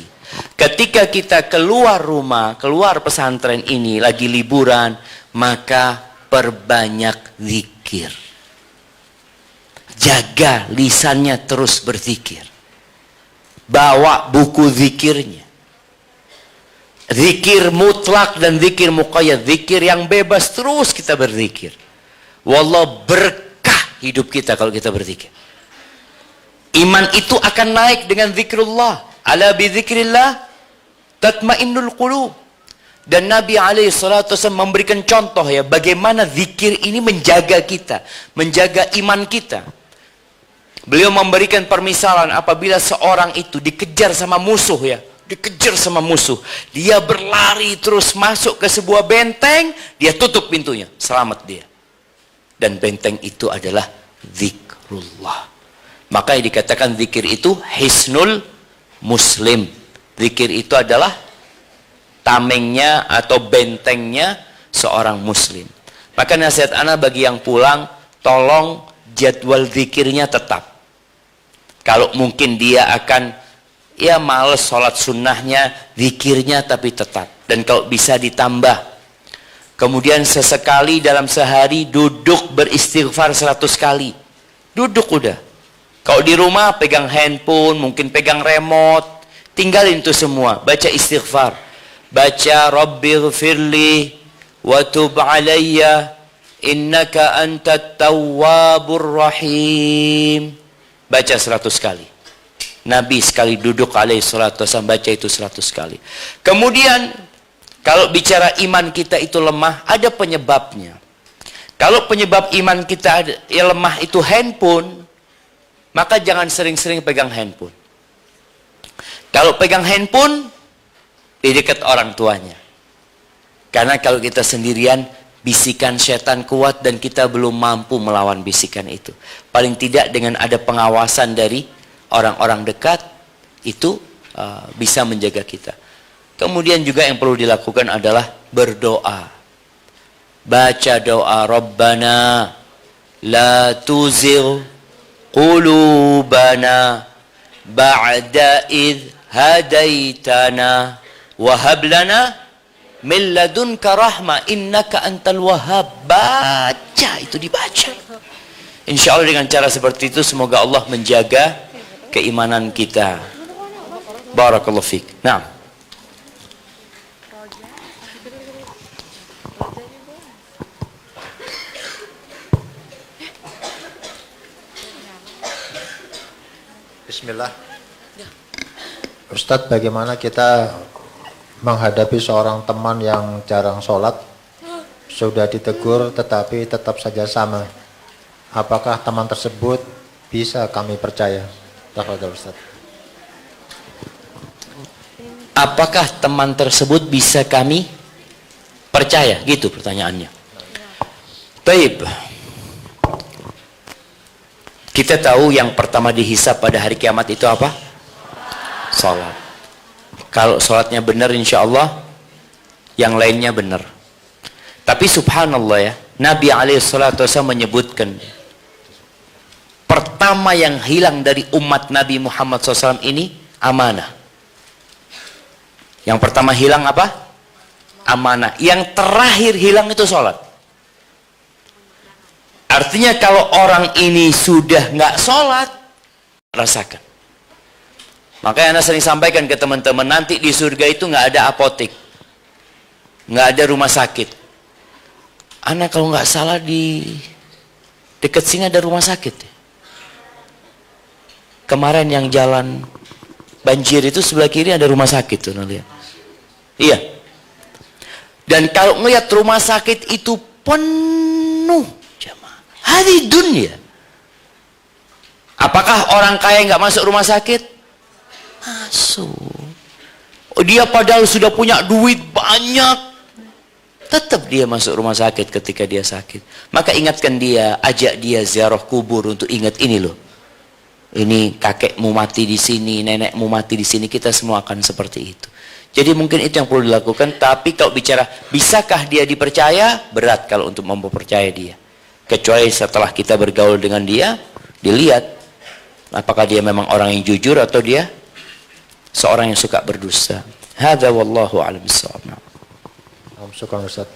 Ketika kita keluar rumah, keluar pesantren ini, lagi liburan, maka perbanyak zikir. Jaga lisannya terus berzikir. Bawa buku zikirnya. Zikir mutlak dan zikir muqayyad. Zikir yang bebas, terus kita berzikir. Wallah, berkah hidup kita kalau kita berzikir. Iman itu akan naik dengan zikrullah. Ala bi zikrillah tatmainnul qulub. Dan Nabi SAW memberikan contoh bagaimana zikir ini menjaga kita, menjaga iman kita. Beliau memberikan permisalan apabila seorang itu dikejar sama musuh dikejar sama musuh. Dia berlari terus masuk ke sebuah benteng, dia tutup pintunya, selamat dia. Dan benteng itu adalah zikrullah. Makanya dikatakan zikir itu hisnul muslim. Zikir itu adalah tamengnya atau bentengnya seorang muslim. Maka nasihat ana bagi yang pulang, tolong jadwal zikirnya tetap. Kalau mungkin dia akan ya males sholat sunnahnya, zikirnya tapi tetap. Dan kalau bisa ditambah. Kemudian sesekali dalam sehari duduk beristighfar 100 kali. Duduk udah. Kalau di rumah pegang handphone, mungkin pegang remote, tinggalin itu semua. Baca istighfar. Baca Rabbighfirli wa tub alayya innaka antat tawwabur rahim. Baca 100 kali. Nabi sekali duduk alaihi salatu wasallam baca itu 100 kali. Kemudian kalau bicara iman kita itu lemah, ada penyebabnya. Kalau penyebab iman kita lemah itu handphone, maka jangan sering-sering pegang handphone. Kalau pegang handphone, di dekat orang tuanya. Karena kalau kita sendirian, bisikan setan kuat dan kita belum mampu melawan bisikan itu. Paling tidak dengan ada pengawasan dari orang-orang dekat, itu bisa menjaga kita. Kemudian juga yang perlu dilakukan adalah berdoa. Baca doa Rabbana la tuzigh qulubana ba'da idh hadaitana wa hab lana min ladunka rahmah innaka antal wahhab. Baca, itu dibaca. Insya Allah dengan cara seperti itu semoga Allah menjaga keimanan kita. Barakallahu fiik. Nah, Bismillah. Ustadz, bagaimana kita menghadapi seorang teman yang jarang sholat, sudah ditegur tetapi tetap saja sama? Apakah teman tersebut bisa kami percaya? Tafadhol Ustadz. Apakah teman tersebut bisa kami percaya? Gitu pertanyaannya. Baik. Kita tahu yang pertama dihisab pada hari kiamat itu apa? Salat. Kalau salatnya benar insya Allah, yang lainnya benar. Tapi subhanallah ya, Nabi SAW menyebutkan, pertama yang hilang dari umat Nabi Muhammad SAW ini, amanah. Yang pertama hilang apa? Amanah. Yang terakhir hilang itu salat. Artinya kalau orang ini sudah nggak sholat, rasakan. Makanya Anda sering sampaikan ke teman-teman, nanti di surga itu nggak ada apotek, nggak ada rumah sakit. Anda kalau nggak salah di dekat sini ada rumah sakit. Kemarin yang jalan banjir itu sebelah kiri ada rumah sakit tuh, lihat. Iya. Dan kalau ngelihat rumah sakit itu penuh. Hadi dunia. Apakah orang kaya nggak masuk rumah sakit? Masuk. Oh, dia padahal sudah punya duit banyak, tetap dia masuk rumah sakit ketika dia sakit. Maka ingatkan dia, ajak dia ziarah kubur untuk ingat ini loh. Ini kakekmu mati di sini, nenekmu mati di sini, kita semua akan seperti itu. Jadi mungkin itu yang perlu dilakukan. Tapi kalau bicara bisakah dia dipercaya, berat kalau untuk mempercaya dia. Kecuali setelah kita bergaul dengan dia, dilihat apakah dia memang orang yang jujur atau dia seorang yang suka berdusta. Hadza wallahu a'lam bissawab. Syukran Ustaz.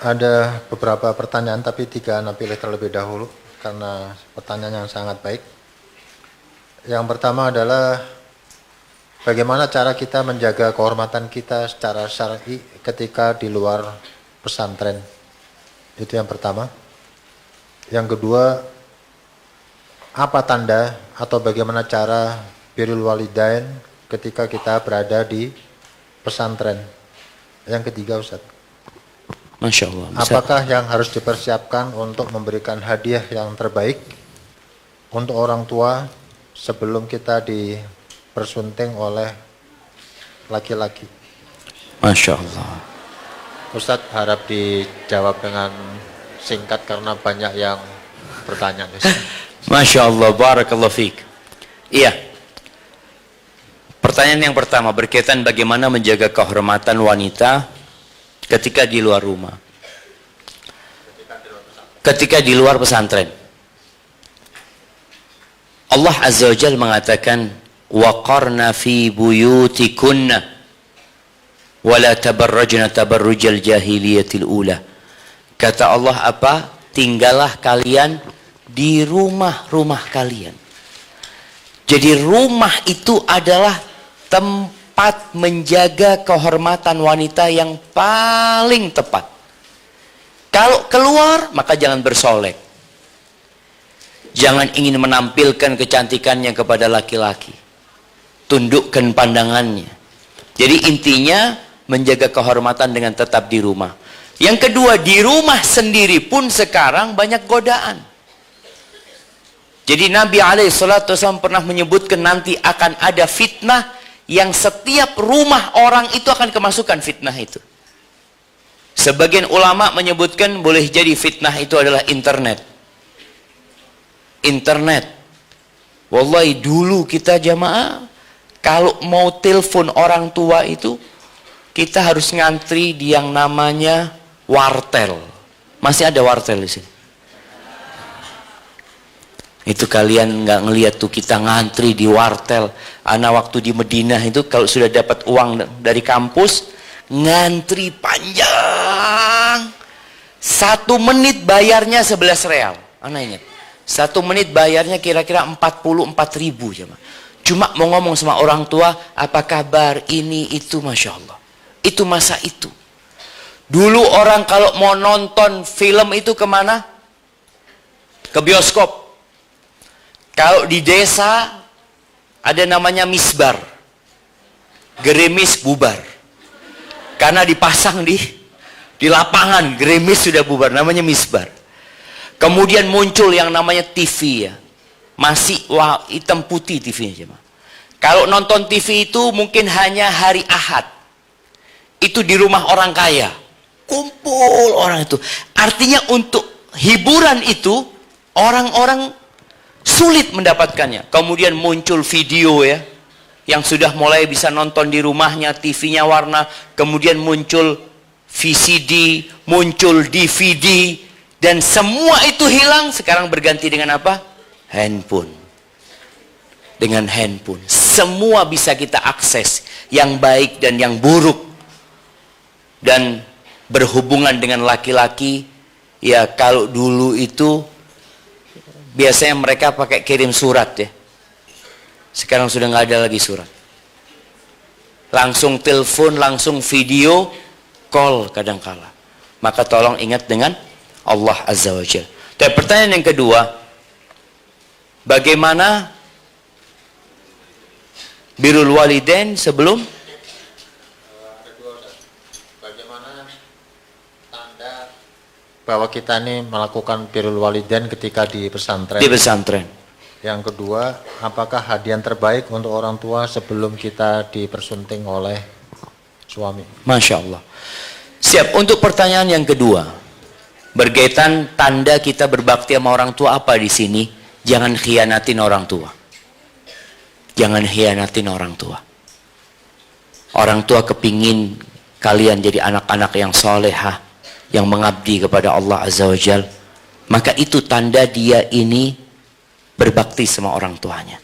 Ada beberapa pertanyaan tapi 3 Anda pilih terlebih dahulu karena pertanyaan yang sangat baik. Yang pertama adalah bagaimana cara kita menjaga kehormatan kita secara syar'i ketika di luar pesantren? Itu yang pertama. Yang kedua, apa tanda atau bagaimana cara birrul walidain ketika kita berada di pesantren? Yang ketiga Ustaz. Masya Allah. Apakah yang harus dipersiapkan untuk memberikan hadiah yang terbaik untuk orang tua sebelum kita dipersunting oleh laki-laki? Masya Allah. Ustadz harap dijawab dengan singkat karena banyak yang bertanya. Masya Allah, barakallahu fiik. Iya. Pertanyaan yang pertama berkaitan bagaimana menjaga kehormatan wanita ketika di luar rumah. ketika di luar pesantren. Allah Azza wa Jalla mengatakan, waqarna fi buyutikunna wala tabarrajna tabarrujal jahiliyatil ula. Kata Allah apa? Tinggallah kalian di rumah-rumah kalian. Jadi rumah itu adalah tempat menjaga kehormatan wanita yang paling tepat. Kalau keluar, maka jangan bersolek. Jangan ingin menampilkan kecantikannya kepada laki-laki. Tundukkan pandangannya. Jadi intinya menjaga kehormatan dengan tetap di rumah. Yang kedua, di rumah sendiri pun sekarang banyak godaan. Jadi Nabi SAW pernah menyebutkan nanti akan ada fitnah yang setiap rumah orang itu akan kemasukan fitnah itu. Sebagian ulama menyebutkan boleh jadi fitnah itu adalah internet. Internet. Wallahi dulu kita jamaah kalau mau telepon orang tua itu kita harus ngantri di yang namanya wartel. Masih ada wartel di sini. Itu kalian nggak ngelihat tuh kita ngantri di wartel. Ana waktu di Madinah itu kalau sudah dapat uang dari kampus ngantri panjang. 1 menit bayarnya 11 real. Ana ingat. 1 menit bayarnya kira-kira 44.000 jemaah. Cuma mau ngomong sama orang tua, apa kabar, ini itu, Masya Allah. Itu masa itu. Dulu orang kalau mau nonton film itu kemana? Ke bioskop. Kalau di desa ada namanya misbar. Gerimis bubar. Karena dipasang di lapangan, gerimis sudah bubar, namanya misbar. Kemudian muncul yang namanya TV ya. Masih hitam putih TV-nya. Kalau nonton TV itu mungkin hanya hari Ahad. Itu di rumah orang kaya. Kumpul orang itu. Artinya untuk hiburan itu orang-orang sulit mendapatkannya. Kemudian muncul video ya. Yang sudah mulai bisa nonton di rumahnya, TV-nya warna. Kemudian muncul VCD, muncul DVD. Dan semua itu hilang, sekarang berganti dengan apa? Handphone. Dengan handphone. Semua bisa kita akses. Yang baik dan yang buruk. Dan berhubungan dengan laki-laki. Ya kalau dulu itu, biasanya mereka pakai kirim surat ya. Sekarang sudah nggak ada lagi surat. Langsung telepon, langsung video call kadangkala. Maka tolong ingat dengan Allah Azza wa Jalla. Dan pertanyaan yang kedua, bagaimana birrul walidain sebelum? Bagaimana tanda bahwa kita ini melakukan birrul walidain ketika di pesantren? Di pesantren. Yang kedua, apakah hadiah terbaik untuk orang tua sebelum kita dipersunting oleh suami? Masya Allah. Siap. Untuk pertanyaan yang kedua, berkaitan tanda kita berbakti sama orang tua apa di sini? Jangan khianatin orang tua. Jangan khianatin orang tua. Orang tua kepingin kalian jadi anak-anak yang solehah, yang mengabdi kepada Allah Azza wa Jal. Maka itu tanda dia ini berbakti sama orang tuanya.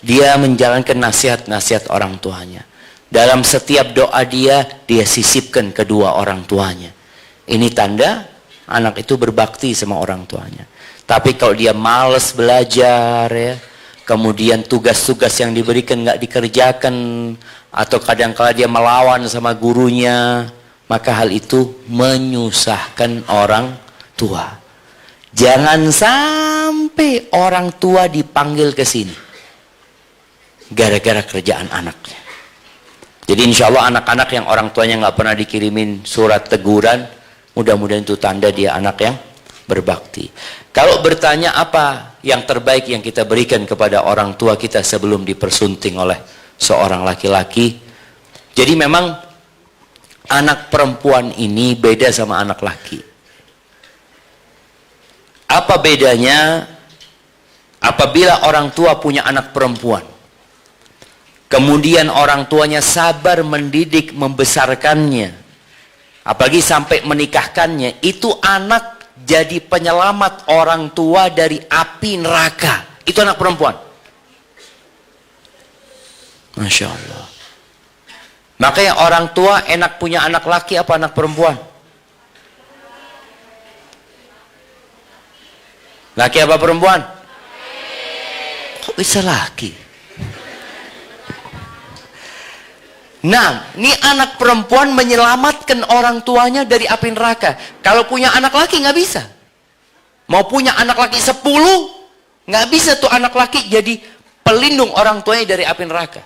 Dia menjalankan nasihat-nasihat orang tuanya. Dalam setiap doa dia sisipkan kedua orang tuanya. Ini tanda anak itu berbakti sama orang tuanya. Tapi kalau dia malas belajar ya, kemudian tugas-tugas yang diberikan nggak dikerjakan, atau kadang-kala dia melawan sama gurunya, maka hal itu menyusahkan orang tua. Jangan sampai orang tua dipanggil ke sini gara-gara kerjaan anaknya. Jadi insya Allah anak-anak yang orang tuanya nggak pernah dikirimin surat teguran, mudah-mudahan itu tanda dia anak yang berbakti. Kalau bertanya apa yang terbaik yang kita berikan kepada orang tua kita sebelum dipersunting oleh seorang laki-laki. Jadi memang anak perempuan ini beda sama anak laki. Apa bedanya apabila orang tua punya anak perempuan? Kemudian orang tuanya sabar mendidik, membesarkannya. Apalagi sampai menikahkannya, itu anak jadi penyelamat orang tua dari api neraka. Itu anak perempuan. Masya Allah. Makanya orang tua enak punya anak laki apa anak perempuan? Laki apa perempuan? Kok bisa laki? Nah, ini anak perempuan menyelamatkan orang tuanya dari api neraka. Kalau punya anak laki nggak bisa. Mau punya anak laki 10, nggak bisa tuh anak laki jadi pelindung orang tuanya dari api neraka.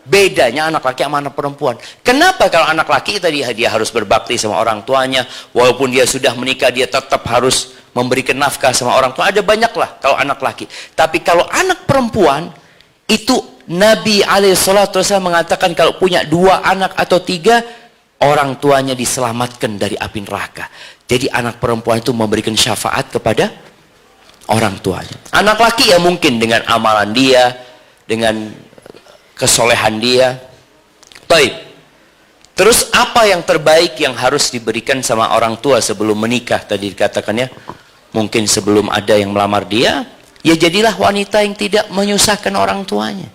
Bedanya anak laki sama anak perempuan. Kenapa kalau anak laki tadi dia harus berbakti sama orang tuanya, walaupun dia sudah menikah dia tetap harus memberikan nafkah sama orang tua. Ada banyak lah kalau anak laki. Tapi kalau anak perempuan itu Nabi SAW mengatakan kalau punya 2 anak atau 3, orang tuanya diselamatkan dari api neraka. Jadi anak perempuan itu memberikan syafaat kepada orang tuanya. Anak laki ya mungkin dengan amalan dia, dengan kesolehan dia. Baik. Terus apa yang terbaik yang harus diberikan sama orang tua sebelum menikah? Tadi dikatakannya, mungkin sebelum ada yang melamar dia, ya jadilah wanita yang tidak menyusahkan orang tuanya.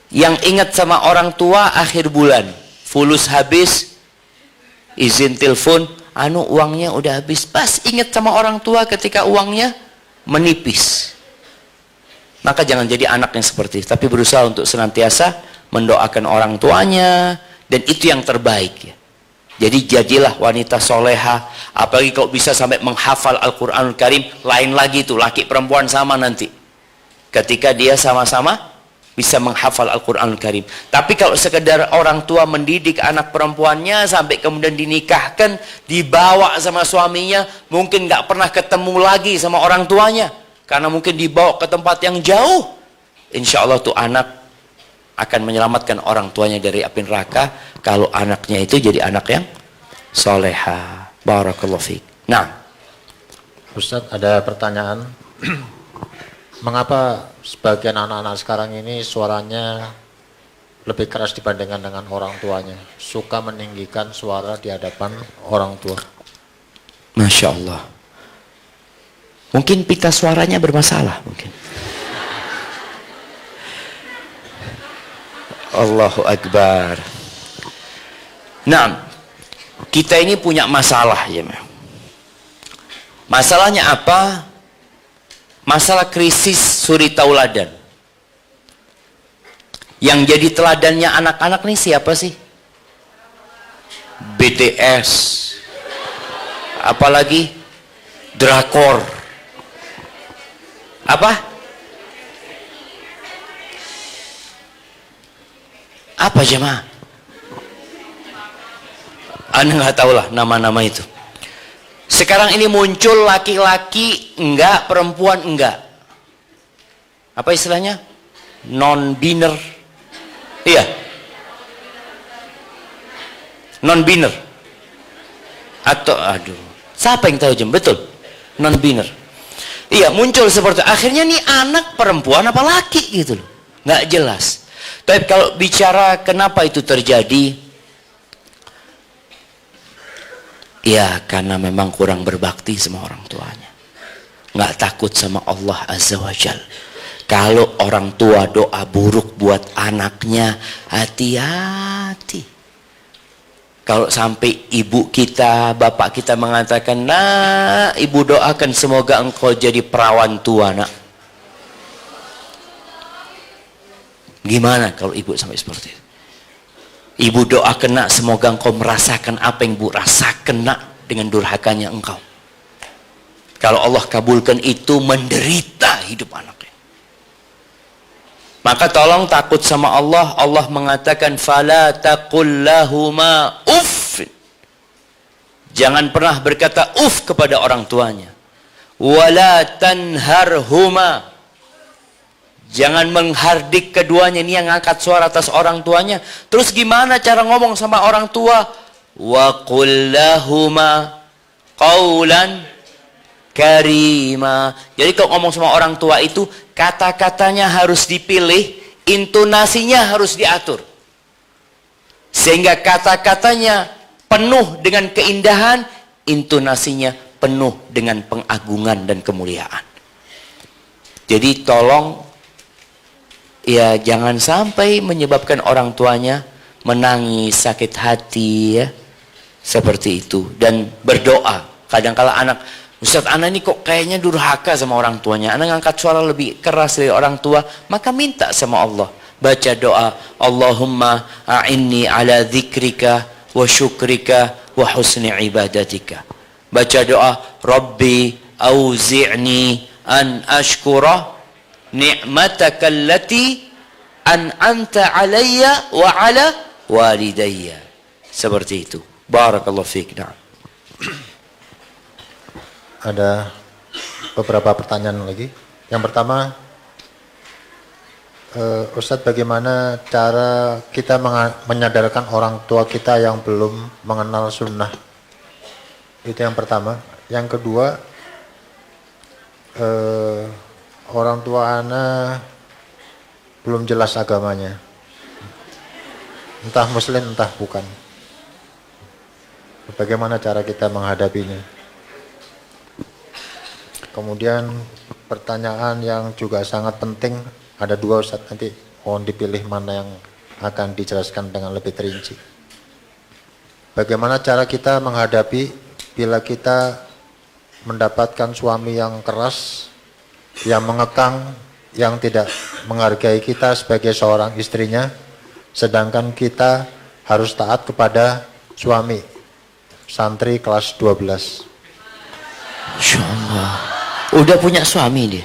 Yang ingat sama orang tua akhir bulan, fulus habis, izin telepon, uangnya udah habis. Pas ingat sama orang tua ketika uangnya menipis. Maka jangan jadi anak yang seperti itu, tapi berusaha untuk senantiasa mendoakan orang tuanya, dan itu yang terbaik ya. Jadi jadilah wanita soleha, apalagi kalau bisa sampai menghafal Al-Quranul Karim, lain lagi tuh, laki perempuan sama nanti. Ketika dia sama-sama bisa menghafal Al-Quranul Karim. Tapi kalau sekedar orang tua mendidik anak perempuannya sampai kemudian dinikahkan, dibawa sama suaminya, mungkin nggak pernah ketemu lagi sama orang tuanya, karena mungkin dibawa ke tempat yang jauh. Insya Allah tuh anak akan menyelamatkan orang tuanya dari api neraka kalau anaknya itu jadi anak yang soleha. Barakallahu fiik. Nah, Ustaz, ada pertanyaan. Mengapa sebagian anak-anak sekarang ini suaranya lebih keras dibandingkan dengan orang tuanya? Suka meninggikan suara di hadapan orang tua. Masya Allah. Mungkin pita suaranya bermasalah mungkin. Allahu Akbar. Nah, kita ini punya masalah ya. Masalahnya apa? Masalah krisis suri tauladan. Yang jadi teladannya anak-anak nih siapa sih? BTS. Apalagi drakor. Apa? Apa jemaah? Anda nggak tahu lah nama-nama itu. Sekarang ini muncul laki-laki enggak, perempuan enggak. Apa istilahnya? Non-biner. Iya. Non-biner. Atau, siapa yang tahu jam? Betul. Non-biner. Iya, muncul seperti akhirnya nih anak perempuan apa laki gitu loh. Nggak jelas. Tapi kalau bicara kenapa itu terjadi, ya karena memang kurang berbakti sama orang tuanya. Nggak takut sama Allah Azza wa Jal. Kalau orang tua doa buruk buat anaknya, hati-hati. Kalau sampai ibu kita, bapak kita mengatakan, nah ibu doakan semoga engkau jadi perawan tua nak. Gimana kalau ibu sampai seperti itu? Ibu doakan nak semoga engkau merasakan apa yang ibu rasakan nak dengan durhakanya engkau. Kalau Allah kabulkan itu, menderita hidup anaknya. Maka tolong takut sama Allah. Allah mengatakan fala taqul lahuma uff. Jangan pernah berkata uff kepada orang tuanya. Wala tanharhuma. Jangan menghardik keduanya. Ini yang angkat suara atas orang tuanya. Terus gimana cara ngomong sama orang tua? Wa qul lahuma qawlan karima. Jadi kalau ngomong sama orang tua itu, kata-katanya harus dipilih, intonasinya harus diatur. Sehingga kata-katanya penuh dengan keindahan, intonasinya penuh dengan pengagungan dan kemuliaan. Jadi tolong ya jangan sampai menyebabkan orang tuanya menangis, sakit hati ya. Seperti itu. Dan berdoa. Kadang-kala anak, Ustaz, anak ini kok kayaknya durhaka sama orang tuanya. Anak ngangkat suara lebih keras dari orang tua. Maka minta sama Allah. Baca doa, Allahumma a'inni ala dzikrika wa syukrika wa husni ibadatika. Baca doa, Rabbi auzi'ni an ashkura ni'mataka allati an'amta alayya wa ala walidayya. Seperti itu. Barakallahu fiik. Ada beberapa pertanyaan lagi. Yang pertama, Ustadz, bagaimana cara kita menyadarkan orang tua kita yang belum mengenal sunnah? Itu yang pertama. Yang kedua, orang tua anak belum jelas agamanya, entah muslim entah bukan. Bagaimana cara kita menghadapinya? Kemudian pertanyaan yang juga sangat penting, ada dua Ustaz, nanti mohon dipilih mana yang akan dijelaskan dengan lebih terinci. Bagaimana cara kita menghadapi bila kita mendapatkan suami yang keras, yang mengekang, yang tidak menghargai kita sebagai seorang istrinya, sedangkan kita harus taat kepada suami. Santri kelas 12. Insya Allah. Udah punya suami dia.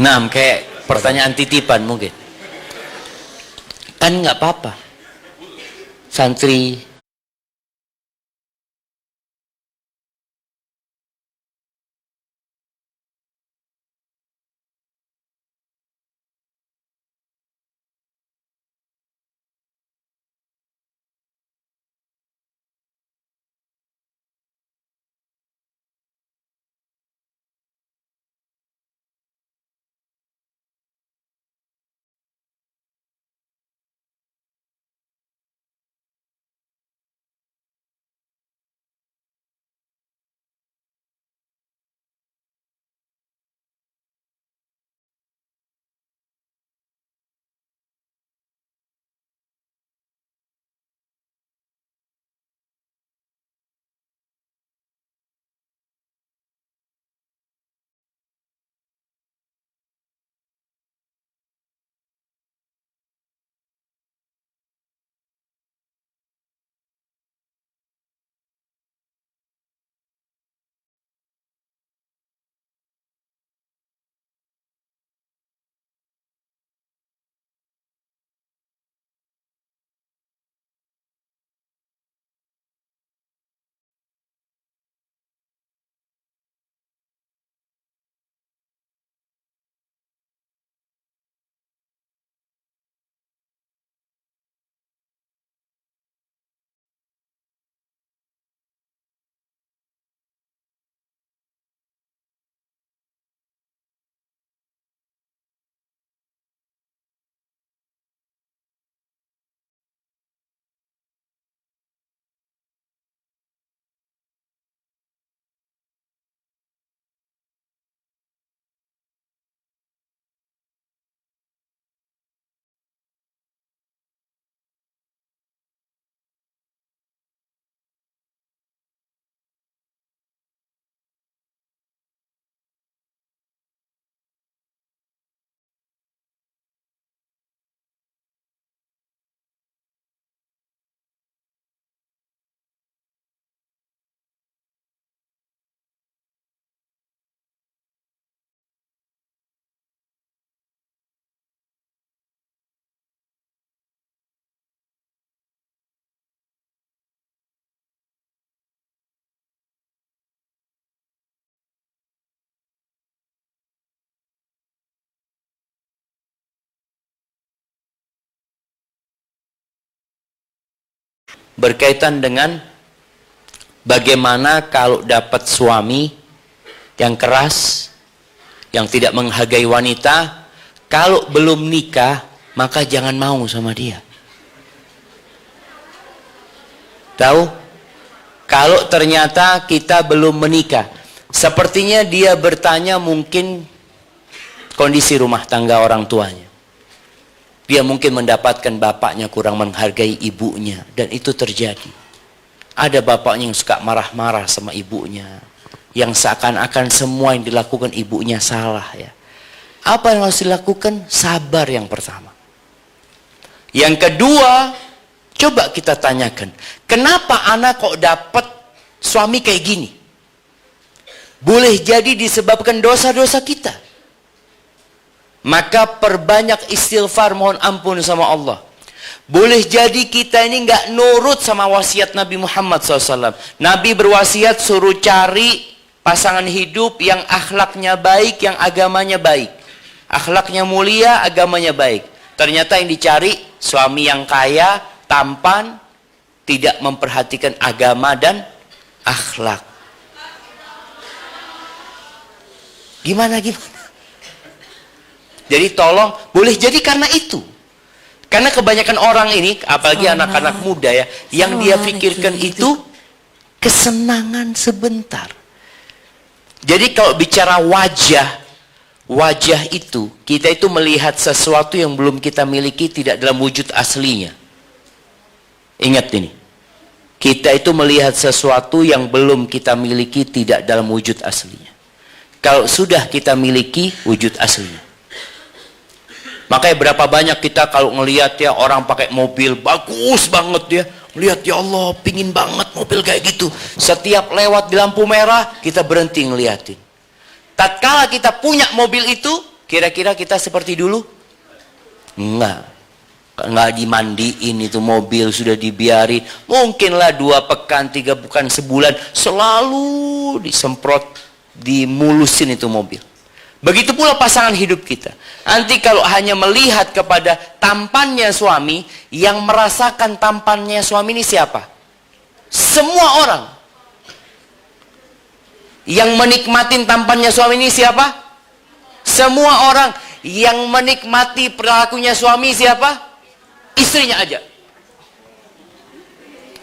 Nah, kayak pertanyaan titipan mungkin. Kan nggak apa-apa. Santri berkaitan dengan bagaimana kalau dapat suami yang keras, yang tidak menghargai wanita, kalau belum nikah maka jangan mau sama dia. Tahu? Kalau ternyata kita belum menikah, sepertinya dia bertanya mungkin kondisi rumah tangga orang tuanya. Dia mungkin mendapatkan bapaknya kurang menghargai ibunya, dan itu terjadi. Ada bapaknya yang suka marah-marah sama ibunya, yang seakan-akan semua yang dilakukan ibunya salah ya. Apa yang harus dilakukan? Sabar yang pertama. Yang kedua, coba kita tanyakan, kenapa anak kok dapat suami kayak gini? Boleh jadi disebabkan dosa-dosa kita. Maka perbanyak istighfar, mohon ampun sama Allah. Boleh jadi kita ini nggak nurut sama wasiat Nabi Muhammad SAW. Nabi berwasiat suruh cari pasangan hidup yang akhlaknya baik, yang agamanya baik. Akhlaknya mulia, agamanya baik. Ternyata yang dicari suami yang kaya, tampan, tidak memperhatikan agama dan akhlak. Gimana? Jadi tolong, boleh jadi karena itu. Karena kebanyakan orang ini, apalagi anak-anak muda ya, yang dia pikirkan itu kesenangan sebentar. Jadi kalau bicara wajah itu, kita itu melihat sesuatu yang belum kita miliki tidak dalam wujud aslinya. Ingat ini. Kita itu melihat sesuatu yang belum kita miliki tidak dalam wujud aslinya. Kalau sudah kita miliki wujud aslinya. Makanya berapa banyak kita kalau ngelihat ya orang pakai mobil bagus banget ya, lihat ya Allah pingin banget mobil kayak gitu. Setiap lewat di lampu merah kita berhenti ngeliatin. Tatkala kita punya mobil itu, kira-kira kita seperti dulu? Enggak dimandiin itu mobil, sudah dibiarin. Mungkinlah 2 pekan, 3 pekan, sebulan selalu disemprot, dimulusin itu mobil. Begitu pula pasangan hidup kita. Nanti kalau hanya melihat kepada tampannya suami, yang merasakan tampannya suami ini siapa? Semua orang. Yang menikmati tampannya suami ini siapa? Semua orang. Yang menikmati perilakunya suami siapa? Istrinya aja.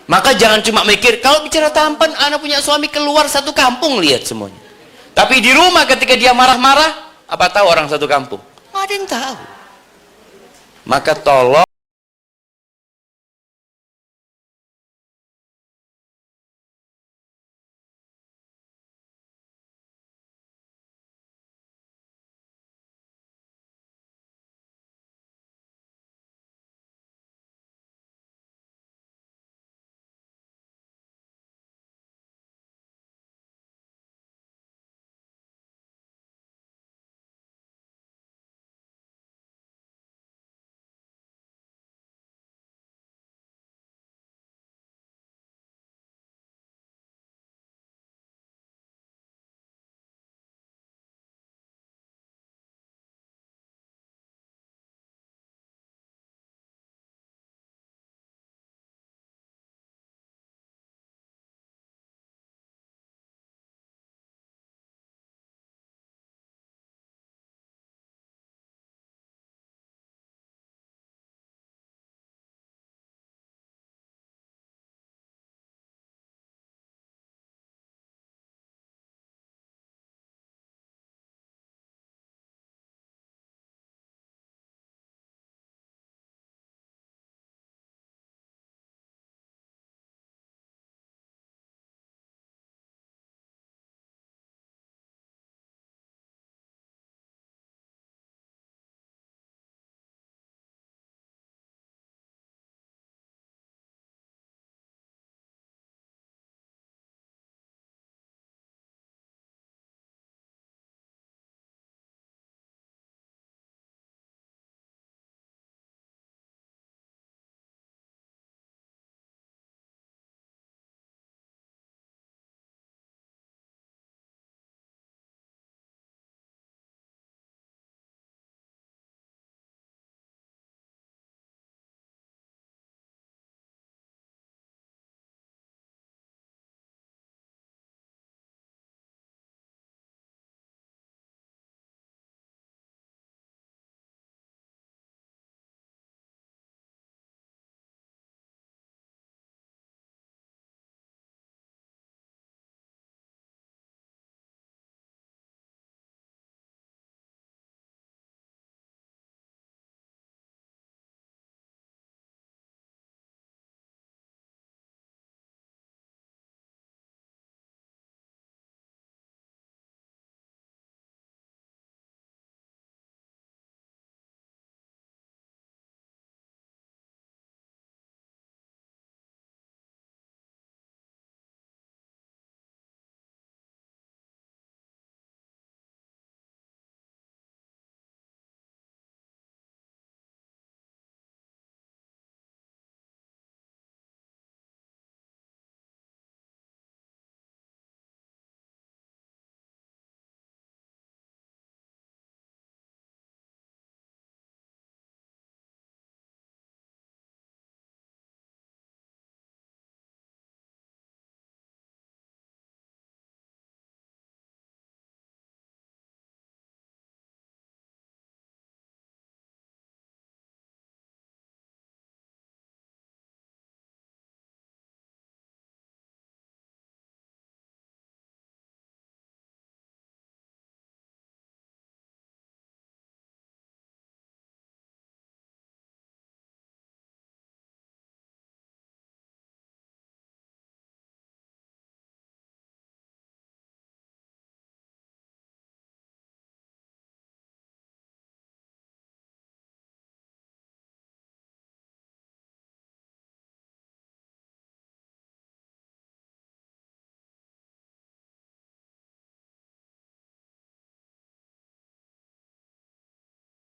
Maka jangan cuma mikir, kalau bicara tampan, anak punya suami keluar satu kampung lihat semuanya. Tapi di rumah ketika dia marah-marah, apa tahu orang satu kampung? Nggak ada yang tahu. Maka tolong